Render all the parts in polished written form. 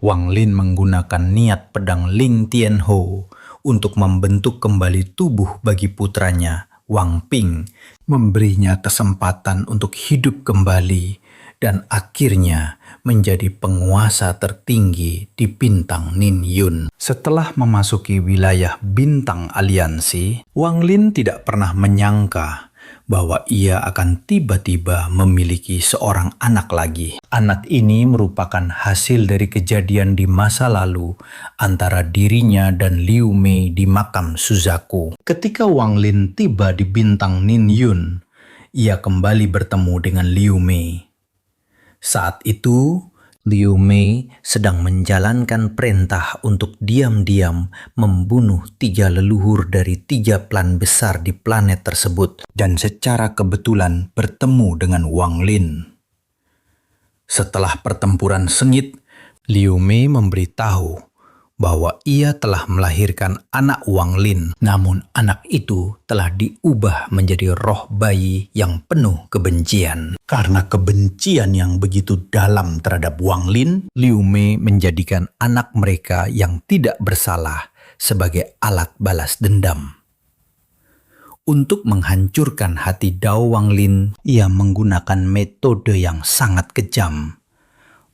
Wang Lin menggunakan niat pedang Ling Tianhou untuk membentuk kembali tubuh bagi putranya, Wang Ping, memberinya kesempatan untuk hidup kembali dan akhirnya menjadi penguasa tertinggi di bintang Nin Yun. Setelah memasuki wilayah bintang aliansi, Wang Lin tidak pernah menyangka bahwa ia akan tiba-tiba memiliki seorang anak lagi. Anak ini merupakan hasil dari kejadian di masa lalu antara dirinya dan Liu Mei di makam Suzaku. Ketika Wang Lin tiba di bintang Nin Yun, ia kembali bertemu dengan Liu Mei. Saat itu, Liu Mei sedang menjalankan perintah untuk diam-diam membunuh 3 leluhur dari 3 klan besar di planet tersebut dan secara kebetulan bertemu dengan Wang Lin. Setelah pertempuran sengit, Liu Mei memberitahu bahwa ia telah melahirkan anak Wang Lin, namun anak itu telah diubah menjadi roh bayi yang penuh kebencian. Karena kebencian yang begitu dalam terhadap Wang Lin, Liu Mei menjadikan anak mereka yang tidak bersalah sebagai alat balas dendam. Untuk menghancurkan hati Dao Wang Lin, ia menggunakan metode yang sangat kejam,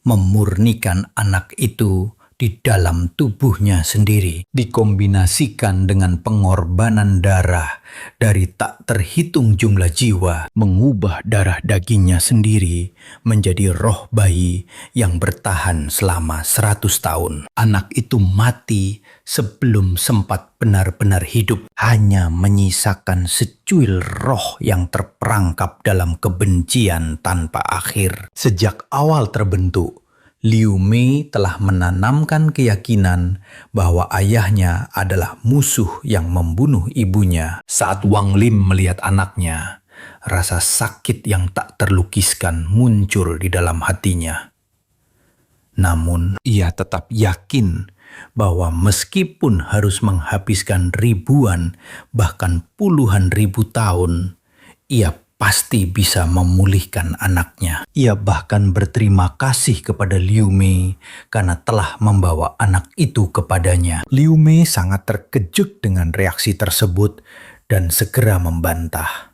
memurnikan anak itu di dalam tubuhnya sendiri, dikombinasikan dengan pengorbanan darah dari tak terhitung jumlah jiwa, mengubah darah dagingnya sendiri menjadi roh bayi yang bertahan selama 100 tahun. Anak itu mati sebelum sempat benar-benar hidup, hanya menyisakan secuil roh yang terperangkap dalam kebencian tanpa akhir. Sejak awal terbentuk, Liu Mei telah menanamkan keyakinan bahwa ayahnya adalah musuh yang membunuh ibunya. Saat Wang Lin melihat anaknya, rasa sakit yang tak terlukiskan muncul di dalam hatinya. Namun, ia tetap yakin bahwa meskipun harus menghabiskan ribuan, bahkan puluhan ribu tahun, ia pasti bisa memulihkan anaknya. Ia bahkan berterima kasih kepada Liu Mei karena telah membawa anak itu kepadanya. Liu Mei sangat terkejut dengan reaksi tersebut dan segera membantah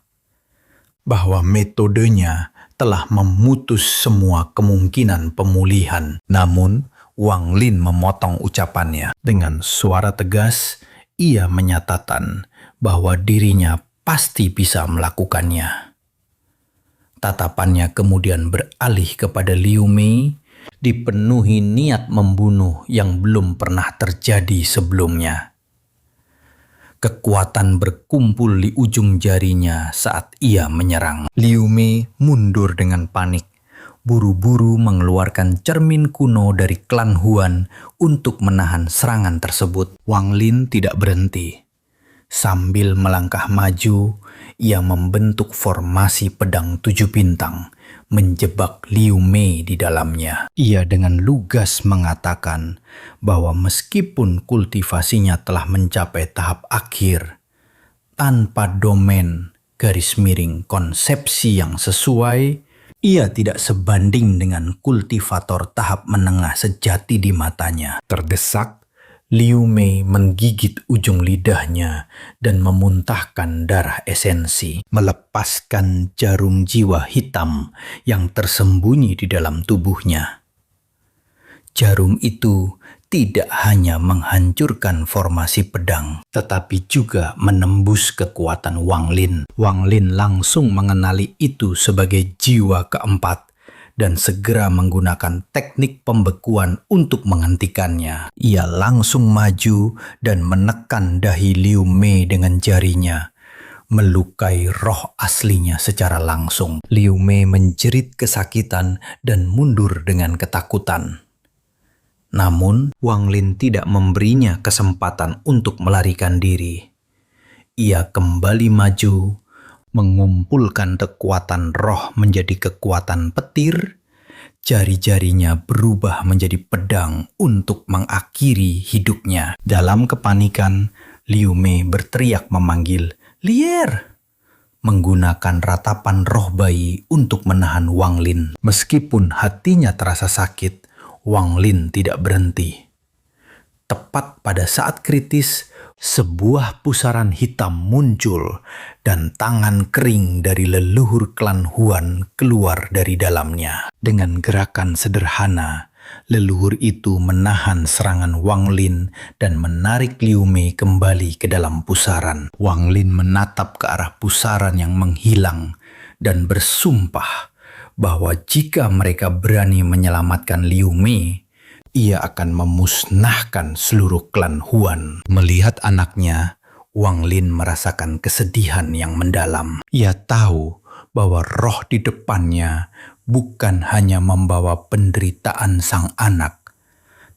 bahwa metodenya telah memutus semua kemungkinan pemulihan. Namun, Wang Lin memotong ucapannya. Dengan suara tegas, ia menyatakan bahwa dirinya pasti bisa melakukannya. Tatapannya kemudian beralih kepada Liu Mei, dipenuhi niat membunuh yang belum pernah terjadi sebelumnya. Kekuatan berkumpul di ujung jarinya saat ia menyerang. Liu Mei mundur dengan panik, buru-buru mengeluarkan cermin kuno dari klan Huan untuk menahan serangan tersebut. Wang Lin tidak berhenti. Sambil melangkah maju, ia membentuk formasi pedang 7 bintang, menjebak Liu Mei di dalamnya. Ia dengan lugas mengatakan bahwa meskipun kultivasinya telah mencapai tahap akhir, tanpa domain garis miring konsepsi yang sesuai, ia tidak sebanding dengan kultivator tahap menengah sejati di matanya. Terdesak, Liu Mei menggigit ujung lidahnya dan memuntahkan darah esensi, melepaskan jarum jiwa hitam yang tersembunyi di dalam tubuhnya. Jarum itu tidak hanya menghancurkan formasi pedang, tetapi juga menembus kekuatan Wang Lin. Wang Lin langsung mengenali itu sebagai jiwa keempat dan segera menggunakan teknik pembekuan untuk menghentikannya. Ia langsung maju dan menekan dahi Liu Mei dengan jarinya, melukai roh aslinya secara langsung. Liu Mei menjerit kesakitan dan mundur dengan ketakutan. Namun, Wang Lin tidak memberinya kesempatan untuk melarikan diri. Ia kembali maju, mengumpulkan kekuatan roh menjadi kekuatan petir, jari-jarinya berubah menjadi pedang untuk mengakhiri hidupnya. Dalam kepanikan, Liu Mei berteriak memanggil, "Lier!" menggunakan ratapan roh bayi untuk menahan Wang Lin. Meskipun hatinya terasa sakit, Wang Lin tidak berhenti. Tepat pada saat kritis, sebuah pusaran hitam muncul dan tangan kering dari leluhur klan Huan keluar dari dalamnya. Dengan gerakan sederhana, leluhur itu menahan serangan Wang Lin dan menarik Liu Mei kembali ke dalam pusaran. Wang Lin menatap ke arah pusaran yang menghilang dan bersumpah bahwa jika mereka berani menyelamatkan Liu Mei, ia akan memusnahkan seluruh klan Huan. Melihat anaknya, Wang Lin merasakan kesedihan yang mendalam. Ia tahu bahwa roh di depannya bukan hanya membawa penderitaan sang anak,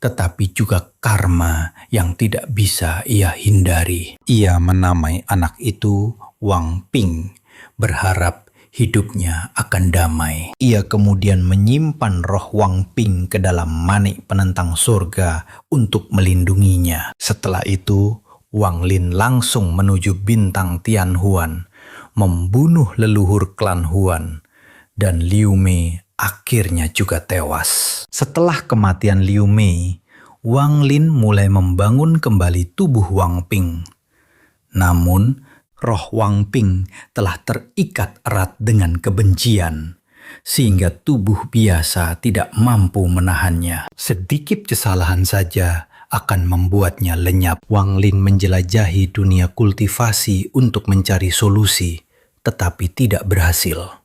tetapi juga karma yang tidak bisa ia hindari. Ia menamai anak itu Wang Ping, berharap hidupnya akan damai. Ia kemudian menyimpan roh Wang Ping ke dalam manik penentang surga untuk melindunginya. Setelah itu, Wang Lin langsung menuju bintang Tianhuan, membunuh leluhur klan Huan, dan Liu Mei akhirnya juga tewas. Setelah kematian Liu Mei, Wang Lin mulai membangun kembali tubuh Wang Ping. Namun, roh Wang Ping telah terikat erat dengan kebencian, sehingga tubuh biasa tidak mampu menahannya. Sedikit kesalahan saja akan membuatnya lenyap. Wang Lin menjelajahi dunia kultivasi untuk mencari solusi, tetapi tidak berhasil.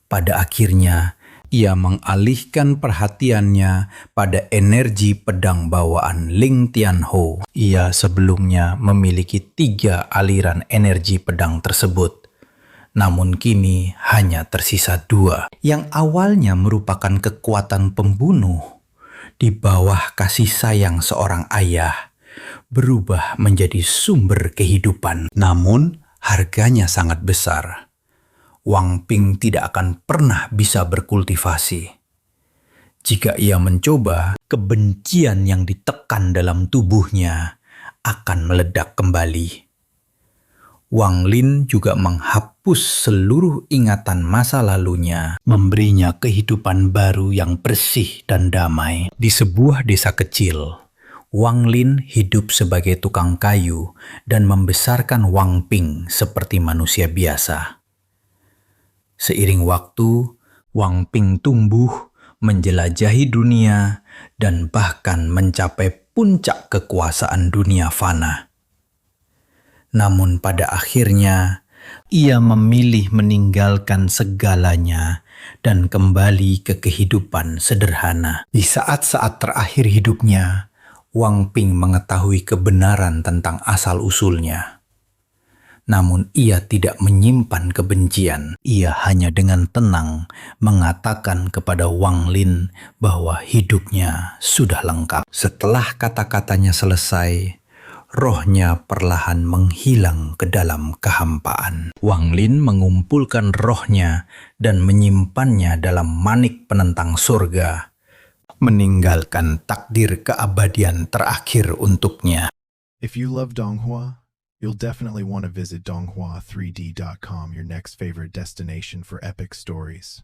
Pada akhirnya, ia mengalihkan perhatiannya pada energi pedang bawaan Ling Tianho. Ia sebelumnya memiliki 3 aliran energi pedang tersebut, namun kini hanya tersisa 2. Yang awalnya merupakan kekuatan pembunuh, di bawah kasih sayang seorang ayah, berubah menjadi sumber kehidupan. Namun, harganya sangat besar. Wang Ping tidak akan pernah bisa berkultivasi. Jika ia mencoba, kebencian yang ditekan dalam tubuhnya akan meledak kembali. Wang Lin juga menghapus seluruh ingatan masa lalunya, memberinya kehidupan baru yang bersih dan damai. Di sebuah desa kecil, Wang Lin hidup sebagai tukang kayu dan membesarkan Wang Ping seperti manusia biasa. Seiring waktu, Wang Ping tumbuh, menjelajahi dunia, dan bahkan mencapai puncak kekuasaan dunia fana. Namun pada akhirnya, ia memilih meninggalkan segalanya dan kembali ke kehidupan sederhana. Di saat-saat terakhir hidupnya, Wang Ping mengetahui kebenaran tentang asal-usulnya. Namun ia tidak menyimpan kebencian. Ia hanya dengan tenang mengatakan kepada Wang Lin bahwa hidupnya sudah lengkap. Setelah kata-katanya selesai, rohnya perlahan menghilang ke dalam kehampaan. Wang Lin mengumpulkan rohnya dan menyimpannya dalam manik penentang surga, meninggalkan takdir keabadian terakhir untuknya. If you love Donghua, you'll definitely want to visit donghua3d.com, your next favorite destination for epic stories.